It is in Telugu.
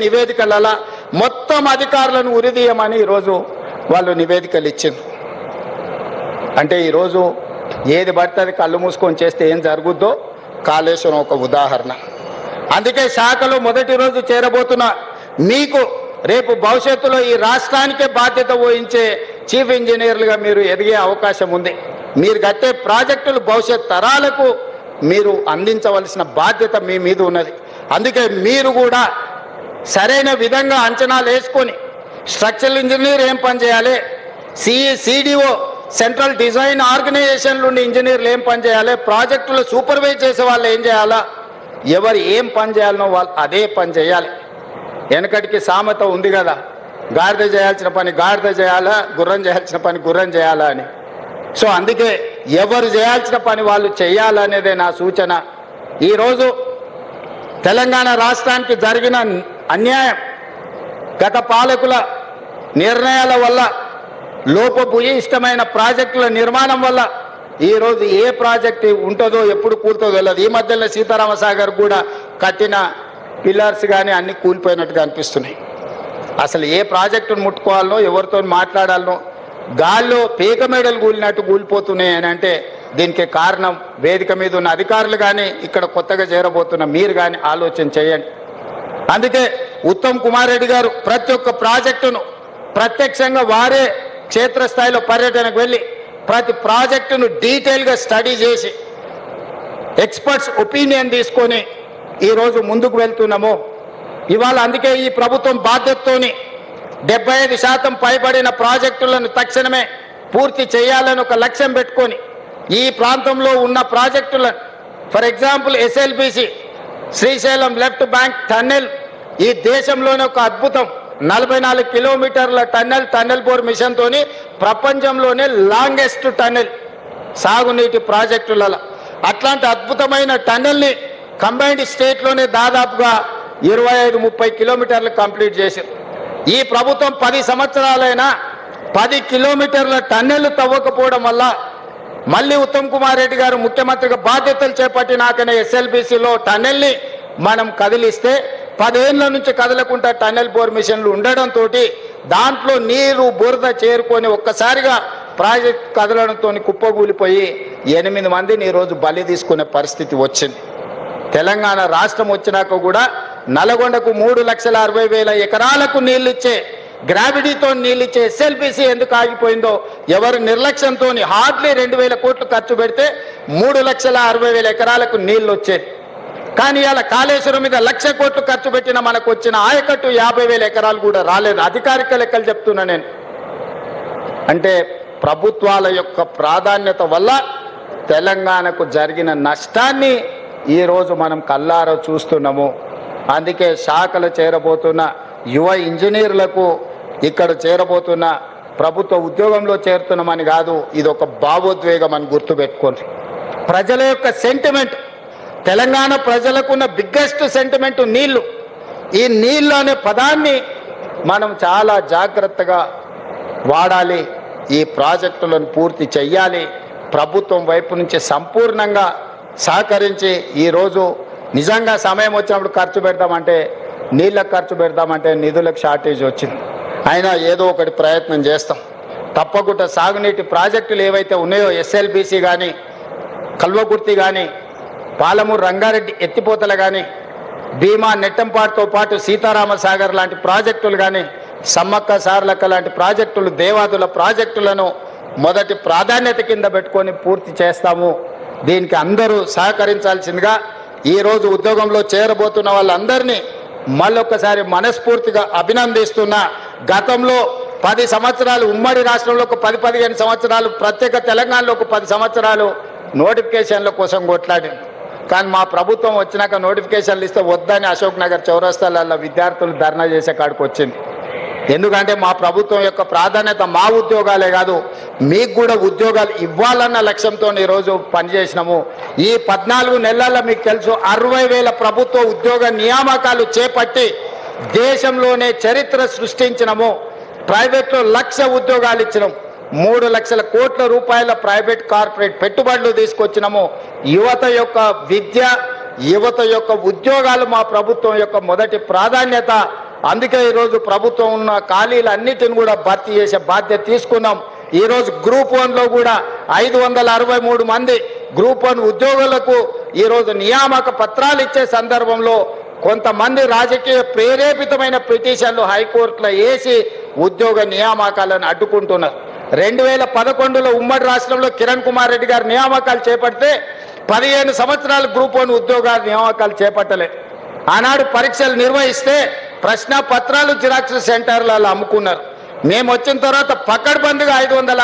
నివేదికల మొత్తం అధికారులను ఉరిదీయమని ఈరోజు వాళ్ళు నివేదికలు ఇచ్చింది. అంటే ఈరోజు ఏది పడితే అది కళ్ళు మూసుకొని చేస్తే ఏం జరుగుద్దో కాళేశ్వరం ఒక ఉదాహరణ. అందుకే శాఖలో మొదటి రోజు చేరబోతున్న మీకు రేపు భవిష్యత్తులో ఈ రాష్ట్రానికే బాధ్యత వహించే చీఫ్ ఇంజనీర్లుగా మీరు ఎదిగే అవకాశం ఉంది. మీరు కట్టే ప్రాజెక్టులు భవిష్యత్ తరాలకు మీరు అందించవలసిన బాధ్యత మీ మీద ఉన్నది. అందుకే మీరు కూడా సరైన విధంగా అంచనాలు వేసుకొని స్ట్రక్చరల్ ఇంజనీర్ ఏం పని చేయాలి, సిడిఓ సెంట్రల్ డిజైన్ ఆర్గనైజేషన్లు ఉండి ఇంజనీర్లు ఏం పని చేయాలి, ప్రాజెక్టులు సూపర్వైజ్ చేసే వాళ్ళు ఏం చేయాలా, ఎవరు ఏం పని చేయాలనో వాళ్ళు అదే పని చేయాలి. వెనకటికి సామెత ఉంది కదా, గాడిద చేయాల్సిన పని గాడిద చేయాలా, గుర్రం చేయాల్సిన పని గుర్రం చేయాలా అని. సో అందుకే ఎవరు చేయాల్సిన పని వాళ్ళు చేయాలనేదే నా సూచన. ఈరోజు తెలంగాణ రాష్ట్రానికి జరిగిన అన్యాయం గత పాలకుల నిర్ణయాల వల్ల, లోపభూయిష్టమైన ప్రాజెక్టుల నిర్మాణం వల్ల ఈరోజు ఏ ప్రాజెక్టు ఉంటుందో ఎప్పుడు కూలుతుందో తెలియదు. ఈ మధ్యలో సీతారామసాగర్ కూడా కట్టిన పిల్లర్స్ కానీ అన్నీ కూలిపోయినట్టుగా అనిపిస్తున్నాయి. అసలు ఏ ప్రాజెక్టును ముట్టుకోవాలనో ఎవరితో మాట్లాడాలనో గాల్లో పీక మేడలు కూలినట్టు కూలిపోతున్నాయి అని అంటే దీనికి కారణం వేదిక మీద ఉన్న అధికారులు కానీ ఇక్కడ కొత్తగా చేరబోతున్న మీరు కానీ ఆలోచన చేయండి. అందుకే ఉత్తమ్ కుమార్ రెడ్డి గారు ప్రతి ఒక్క ప్రాజెక్టును ప్రత్యక్షంగా వారే క్షేత్రస్థాయిలో పర్యటనకు వెళ్ళి ప్రతి ప్రాజెక్టును డీటెయిల్గా స్టడీ చేసి ఎక్స్పర్ట్స్ ఒపీనియన్ తీసుకొని ఈరోజు ముందుకు వెళ్తున్నాము. ఇవాళ అందుకే ఈ ప్రభుత్వం బాధ్యతతోని 75% పైబడిన ప్రాజెక్టులను తక్షణమే పూర్తి చేయాలని ఒక లక్ష్యం పెట్టుకొని ఈ ప్రాంతంలో ఉన్న ప్రాజెక్టులను, for example SLBC Srisailam left bank tunnel ఈ దేశంలోనే ఒక అద్భుతం. 44 కిలోమీటర్ల టన్నెల్ బోర్ మిషన్తోని ప్రపంచంలోనే లాంగెస్ట్ టన్నెల్ సాగునీటి ప్రాజెక్టులలో. అట్లాంటి అద్భుతమైన టన్నెల్ని కంబైన్డ్ స్టేట్లోనే దాదాపుగా 25-30 కిలోమీటర్లు కంప్లీట్ చేశారు. ఈ ప్రభుత్వం 10 సంవత్సరాలైనా 10 కిలోమీటర్ల టన్నెల్ తవ్వకపోవడం వల్ల మళ్ళీ ఉత్తమ్ కుమార్ రెడ్డి గారు ముఖ్యమంత్రిగా బాధ్యతలు చేపట్టినాకనే ఎస్ఎల్బిసిలో టన్నెల్ని మనం కదిలిస్తే 10 ఏళ్ల నుంచి కదలకుండా టన్నెల్ బోర్ మిషన్లు ఉండడంతో దాంట్లో నీరు బురద చేరుకొని ఒక్కసారిగా ప్రాజెక్ట్ కదలడంతో కుప్పగూలిపోయి 8 మందిని ఈరోజు బలి తీసుకునే పరిస్థితి వచ్చింది. తెలంగాణ రాష్ట్రం వచ్చినాక కూడా నల్గొండకు 3,60,000 ఎకరాలకు నీళ్ళిచ్చే గ్రావిటీతో నీళ్ళిచ్చే ఎస్ఎల్బిసి ఎందుకు ఆగిపోయిందో ఎవరు నిర్లక్ష్యంతో హార్డ్లీ 2,000 కోట్లు ఖర్చు పెడితే 3,60,000 ఎకరాలకు నీళ్లు వచ్చేది. కానీ ఇలా కాళేశ్వరం మీద 1,00,000 కోట్లు ఖర్చు పెట్టిన మనకు వచ్చిన ఆయకట్టు 50,000 ఎకరాలు కూడా రాలేదు. అధికారిక లెక్కలు చెప్తున్నా నేను. అంటే ప్రభుత్వాల యొక్క ప్రాధాన్యత వల్ల తెలంగాణకు జరిగిన నష్టాన్ని ఈరోజు మనం కళ్ళారా చూస్తున్నాము. అందుకే శాఖలు చేరబోతున్న యువ ఇంజనీర్లకు, ఇక్కడ చేరబోతున్న ప్రభుత్వ ఉద్యోగంలో చేరుతున్నామని కాదు, ఇది ఒక భావోద్వేగం అని గుర్తుపెట్టుకోండి. ప్రజల యొక్క సెంటిమెంట్, తెలంగాణ ప్రజలకున్న బిగ్గెస్ట్ సెంటిమెంట్ నీళ్లు. ఈ నీళ్ళు అనే పదాన్ని మనం చాలా జాగ్రత్తగా వాడాలి. ఈ ప్రాజెక్టులను పూర్తి చెయ్యాలి. ప్రభుత్వం వైపు నుంచి సంపూర్ణంగా సహకరించి ఈరోజు నిజంగా సమయం వచ్చినప్పుడు ఖర్చు పెడతామంటే, నీళ్ళకు ఖర్చు పెడతామంటే నిధులకు షార్టేజ్ వచ్చింది. అయినా ఏదో ఒకటి ప్రయత్నం చేస్తాం. తప్పకుండా సాగునీటి ప్రాజెక్టులు ఏవైతే ఉన్నాయో ఎస్ఎల్బిసి కానీ, కల్వకుర్తి కానీ, పాలమూరు రంగారెడ్డి ఎత్తిపోతలు కానీ, భీమా నెట్టంపాటుతో పాటు సీతారామసాగర్ లాంటి ప్రాజెక్టులు కానీ, సమ్మక్క సారలక్క లాంటి ప్రాజెక్టులు, దేవాదుల ప్రాజెక్టులను మొదటి ప్రాధాన్యత కింద పెట్టుకొని పూర్తి చేస్తాము. దీనికి అందరూ సహకరించాల్సిందిగా ఈరోజు ఉద్యోగంలో చేరబోతున్న వాళ్ళందరినీ మళ్ళొక్కసారి మనస్ఫూర్తిగా అభినందిస్తున్నా. గతంలో 10 సంవత్సరాలు ఉమ్మడి రాష్ట్రంలో ఒక 10-15 సంవత్సరాలు, ప్రత్యేక తెలంగాణలో ఒక 10 సంవత్సరాలు నోటిఫికేషన్ల కోసం కొట్లాడింది. కానీ మా ప్రభుత్వం వచ్చినాక నోటిఫికేషన్లు ఇస్తే వద్దని అశోక్ నగర్ చౌరస్తాలలో విద్యార్థులు ధర్నా చేసే కాడికి వచ్చింది. ఎందుకంటే మా ప్రభుత్వం యొక్క ప్రాధాన్యత మా ఉద్యోగాలే కాదు, మీకు కూడా ఉద్యోగాలు ఇవ్వాలన్న లక్ష్యంతో ఈరోజు పనిచేసినాము. ఈ 14 నెలల్లో మీకు తెలుసు 60,000 ప్రభుత్వ ఉద్యోగ నియామకాలు చేపట్టి దేశంలోనే చరిత్ర సృష్టించినము. ప్రైవేట్లో 1,00,000 ఉద్యోగాలు ఇచ్చినాం. 3 లక్షల కోట్ల రూపాయల ప్రైవేట్ కార్పొరేట్ పెట్టుబడులు తీసుకొచ్చినాము. యువత యొక్క విద్య, యువత యొక్క ఉద్యోగాలు మా ప్రభుత్వం యొక్క మొదటి ప్రాధాన్యత. అందుకే ఈరోజు ప్రభుత్వం ఉన్న ఖాళీలన్నిటిని కూడా భర్తీ చేసే బాధ్యత తీసుకున్నాం. ఈరోజు గ్రూప్ 1లో కూడా 563 మంది గ్రూప్ 1 ఉద్యోగులకు ఈరోజు నియామక పత్రాలు ఇచ్చే సందర్భంలో కొంతమంది రాజకీయ ప్రేరేపితమైన పిటిషన్లు హైకోర్టులో వేసి ఉద్యోగ నియామకాలను అడ్డుకుంటున్నారు. 2011లో ఉమ్మడి రాష్ట్రంలో కిరణ్ కుమార్ రెడ్డి గారు నియామకాలు చేపడితే 15 సంవత్సరాలు గ్రూప్ 1 ఉద్యోగాల నియామకాలు చేపట్టలే. ఆనాడు పరీక్షలు నిర్వహిస్తే ప్రశ్న పత్రాలు జిరాక్స్ సెంటర్లలో అమ్ముకున్నారు. మేము వచ్చిన తర్వాత పకడ్బందీగా 560